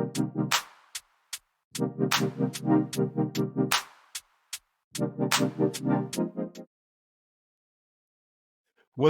What's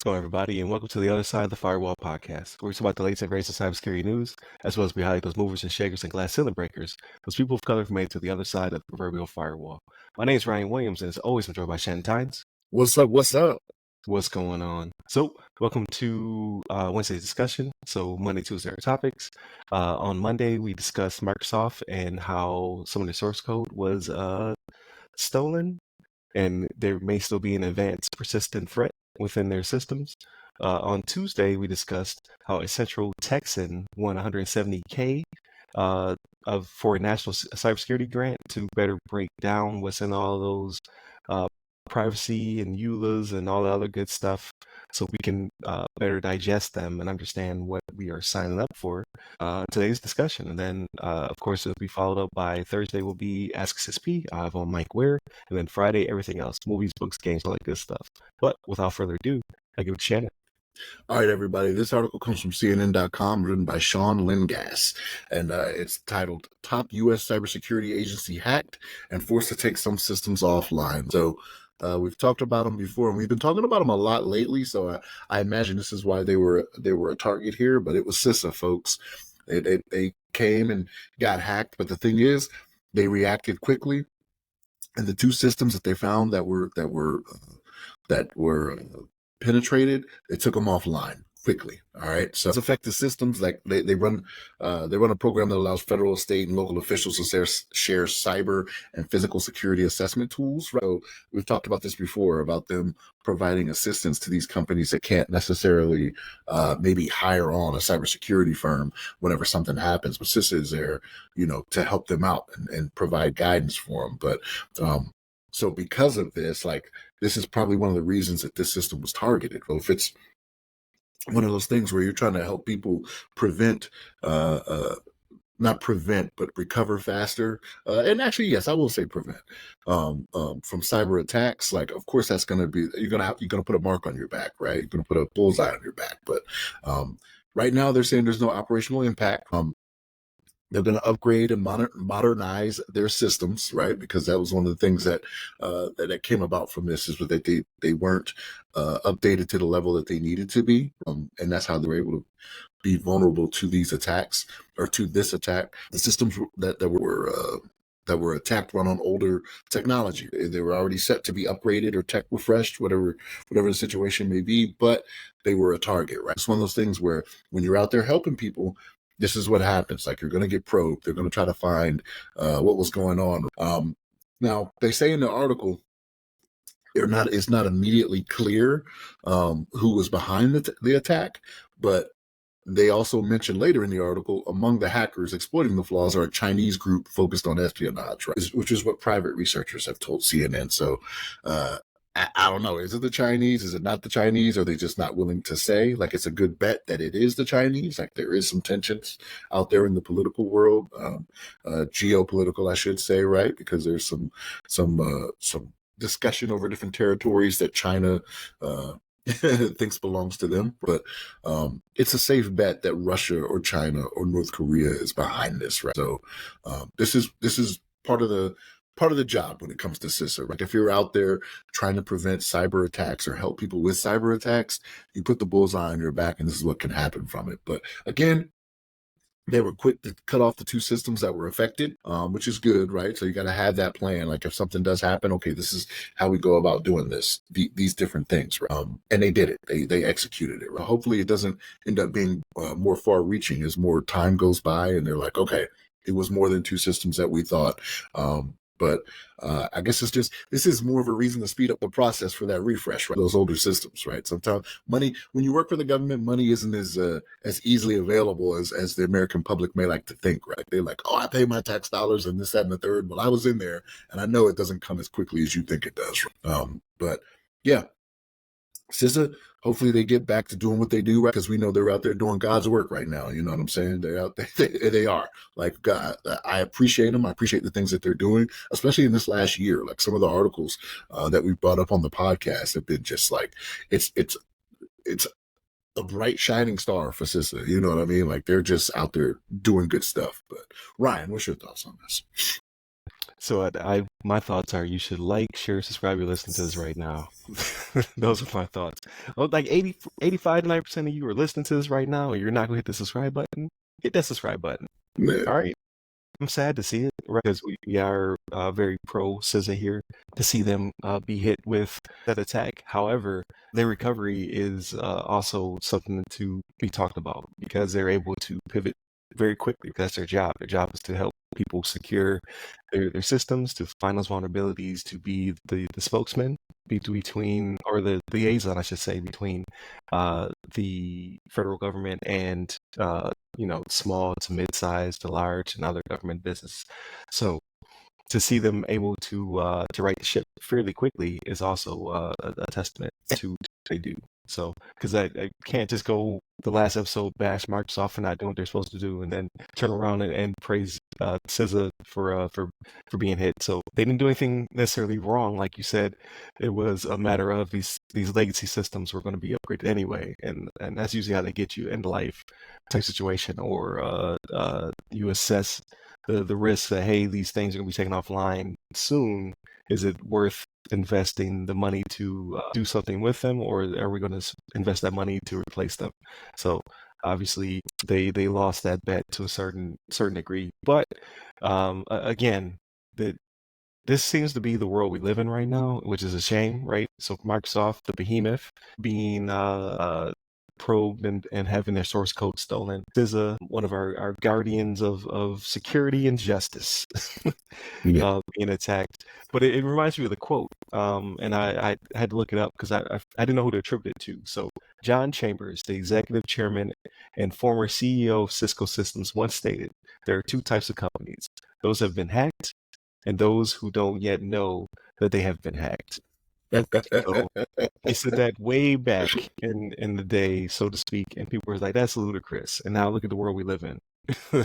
going on, everybody, and welcome to the Other Side of the Firewall podcast, where we talk about the latest and greatest in cybersecurity news, as well as we highlight those movers and shakers and glass ceiling breakers, those people of color who made it to the other side of the proverbial firewall. My name is Ryan Williams, and as always, I'm joined by Shannon Tynes. What's up? What's up? What's going on? So, welcome to Wednesday's discussion. So, Monday, Tuesday are topics. On Monday, we discussed Microsoft and how some of the source code was stolen, and there may still be an advanced persistent threat within their systems. On Tuesday, we discussed how a Central Texan won $170K for a national cybersecurity grant to better break down what's in all those privacy and EULAs and all the other good stuff, so we can better digest them and understand what we are signing up for today's discussion. And then, of course, it'll be followed up by Thursday will be Ask CSP. I have on Mike Ware, and then Friday, everything else, movies, books, games, all that good stuff. But without further ado, I give it to Shannon. All right, everybody. This article comes from CNN.com, written by Sean Lingas, and it's titled "Top U.S. Cybersecurity Agency Hacked and Forced to Take Some Systems Offline." So we've talked about them before, and we've been talking about them a lot lately. So I imagine this is why they were a target here. But it was CISA, folks. They came and got hacked, but the thing is, they reacted quickly, and the two systems that they found that were penetrated, they took them offline quickly. All right. So it's affected systems like they run a program that allows federal, state, and local officials to share cyber and physical security assessment tools. Right? So we've talked about this before, about them providing assistance to these companies that can't necessarily maybe hire on a cybersecurity firm whenever something happens. But CISA is there, to help them out and provide guidance for them. But so because of this, this is probably one of the reasons that this system was targeted. Well, if it's one of those things where you're trying to help people not prevent, but recover faster. And actually, yes, I will say prevent from cyber attacks. Of course, that's going to be, you're going to put a mark on your back, right? You're going to put a bullseye on your back. But right now they're saying there's no operational impact. They're going to upgrade and modernize their systems, right? Because that was one of the things that came about from this, is that they weren't updated to the level that they needed to be, and that's how they were able to be vulnerable to these attacks, or to this attack. The systems that were attacked run on older technology. They were already set to be upgraded or tech refreshed, whatever the situation may be, but they were a target, right? It's one of those things where when you're out there helping people, this is what happens. You're going to get probed. They're going to try to find what was going on. Now, they say in the article, it's not immediately clear who was behind the attack, but they also mention later in the article, among the hackers exploiting the flaws are a Chinese group focused on espionage, right? Which is what private researchers have told CNN. So I don't know. Is it the Chinese? Is it not the Chinese? Are they just not willing to say? It's a good bet that it is the Chinese. There is some tensions out there in the political world, geopolitical, I should say, right? Because there's some discussion over different territories that China thinks belongs to them. But it's a safe bet that Russia or China or North Korea is behind this, right? So this is part of the job when it comes to CISA. If you're out there trying to prevent cyber attacks or help people with cyber attacks, you put the bullseye on your back, and this is what can happen from it. But again, they were quick to cut off the two systems that were affected, which is good, right? So you got to have that plan. If something does happen, okay, this is how we go about doing this, these different things. Right? And they did it. They executed it. Right? Hopefully it doesn't end up being more far reaching as more time goes by and they're like, okay, it was more than two systems that we thought. But I guess this is more of a reason to speed up the process for that refresh, right? Those older systems, right? Sometimes money, when you work for the government, money isn't as easily available as the American public may like to think, right? They're like, oh, I pay my tax dollars and this, that, and the third. Well, I was in there, and I know it doesn't come as quickly as you think it does. But yeah, CISA, hopefully they get back to doing what they do, right? Because we know they're out there doing God's work right now. You know what I'm saying? They're out there. They are. God, I appreciate them. I appreciate the things that they're doing, especially in this last year. Some of the articles that we brought up on the podcast have been just it's a bright shining star for CISA. You know what I mean? Like they're just out there doing good stuff. But Ryan, what's your thoughts on this? So my thoughts are you should like, share, subscribe. You're listening to this right now. Those are my thoughts. Oh, like 80, 85 to 90% of you are listening to this right now, and you're not gonna hit the subscribe button. Hit that subscribe button. Yeah. All right. I'm sad to see it, right? Because we are very pro CISA here to see them be hit with that attack. However, their recovery is also something to be talked about because they're able to pivot very quickly. That's their job. Their job is to help people secure their systems, to find those vulnerabilities, to be the spokesman between, or the liaison, I should say, between the federal government and small to mid-sized to large and other government business. So to see them able to right the ship fairly quickly is also a testament to what they do. So, because I can't just go the last episode bash Microsoft for not doing what they're supposed to do, and then turn around and praise CISA for being hit. So they didn't do anything necessarily wrong, like you said. It was a matter of these legacy systems were going to be upgraded anyway, and that's usually how they get you end life type situation, or you assess the risk that, hey, these things are going to be taken offline soon. Is it worth investing the money to do something with them, or are we going to invest that money to replace them? So obviously they lost that bet to a certain degree. But again, this seems to be the world we live in right now, which is a shame, right? So Microsoft, the behemoth, being probed and having their source code stolen. This is one of our guardians of security and justice Yeah. being attacked. But it reminds me of the quote, and I had to look it up because I didn't know who to attribute it to. So John Chambers, the executive chairman and former CEO of Cisco Systems, once stated, there are two types of companies: those have been hacked and those who don't yet know that they have been hacked. So he said that way back in the day, so to speak, and people were like, "That's ludicrous." And now look at the world we live in.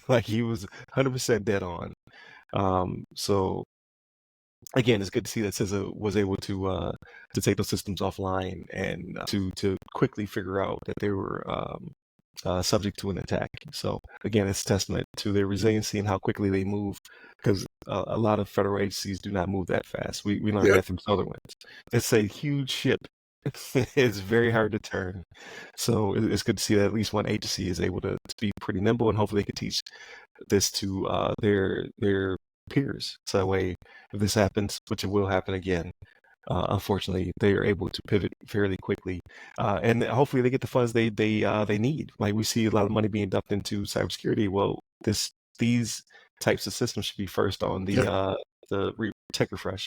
Like he was 100% dead on. So again, it's good to see that CISA was able to take those systems offline and to quickly figure out that they were subject to an attack. So again, it's a testament to their resiliency and how quickly they move, because a lot of federal agencies do not move that fast. We learned Yeah. that from SolarWinds. It's a huge ship. It's very hard to turn. So it's good to see that at least one agency is able to be pretty nimble, and hopefully they can teach this to their peers. So that way, if this happens, which it will happen again, unfortunately, they are able to pivot fairly quickly, and hopefully they get the funds they need. Like we see a lot of money being dumped into cybersecurity. Well, these types of systems should be first on Yeah. the tech refresh,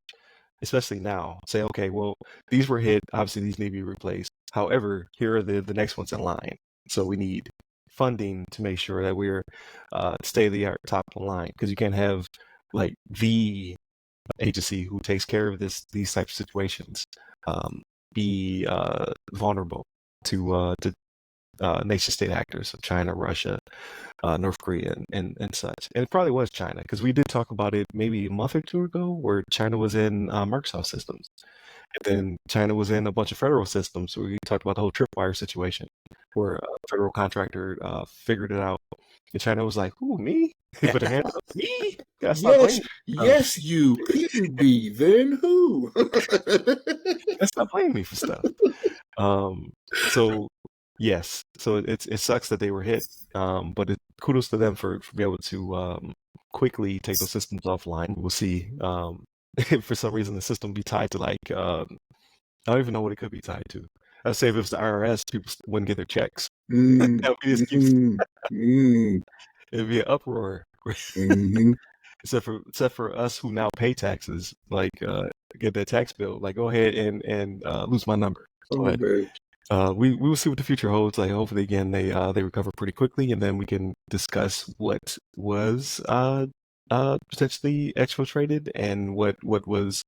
especially now. Say, okay, well, these were hit. Obviously, these need to be replaced. However, here are the next ones in line. So we need funding to make sure that we're state of the art, top of the line, because you can't have like the agency who takes care of these types of situations be vulnerable to nation state actors of China, Russia, North Korea, and such. And it probably was China, because we did talk about it maybe a month or two ago, where China was in Microsoft systems, and then China was in a bunch of federal systems. So we talked about the whole tripwire situation, where a federal contractor figured it out, and China was like, "Who, me?" They put their hand up, me? Gotta stop Yes, blaming me. yes, you couldn't be. Then who? Gotta stop blaming me for stuff. So yes, so it sucks that they were hit, but kudos to them for being able to quickly take those systems offline. We'll see. If for some reason the system be tied to like I don't even know what it could be tied to. I'd say if it was the IRS, people wouldn't get their checks. Mm, That would be the excuse. mm, mm, It'd be an uproar. mhm. Except for us who now pay taxes, like get that tax bill, like go ahead and lose my number. Oh But man. we will see what the future holds. Like hopefully again they recover pretty quickly, and then we can discuss what was potentially exfiltrated and what was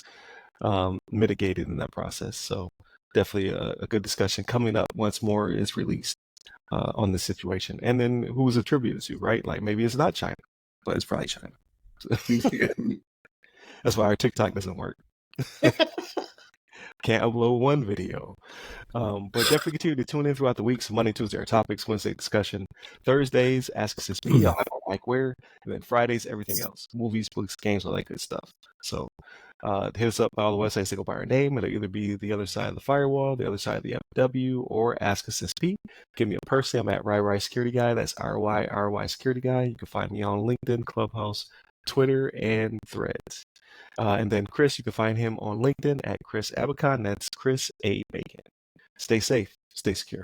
mitigated in that process. So definitely a good discussion coming up once more is released on this situation, and then who was attributed to, right? Like maybe it's not China, but it's probably China. That's why our TikTok doesn't work. Can't upload one video. But definitely continue to tune in throughout the weeks. Monday, Tuesday are topics. Wednesday, discussion. Thursdays, Ask Sis P. I'll have my mic where. And then Fridays, everything else. Movies, books, games, all that good stuff. So hit us up by all the websites that go by our name. It'll either be the other side of the firewall, the other side of the FW, or Ask Us SP. Give me a person. I'm at RyRy Security Guy. That's RYRY Security Guy. You can find me on LinkedIn, Clubhouse, Twitter, and Threads. And then Chris, you can find him on LinkedIn at Chris Abacon. That's Chris A. Bacon. Stay safe. Stay secure.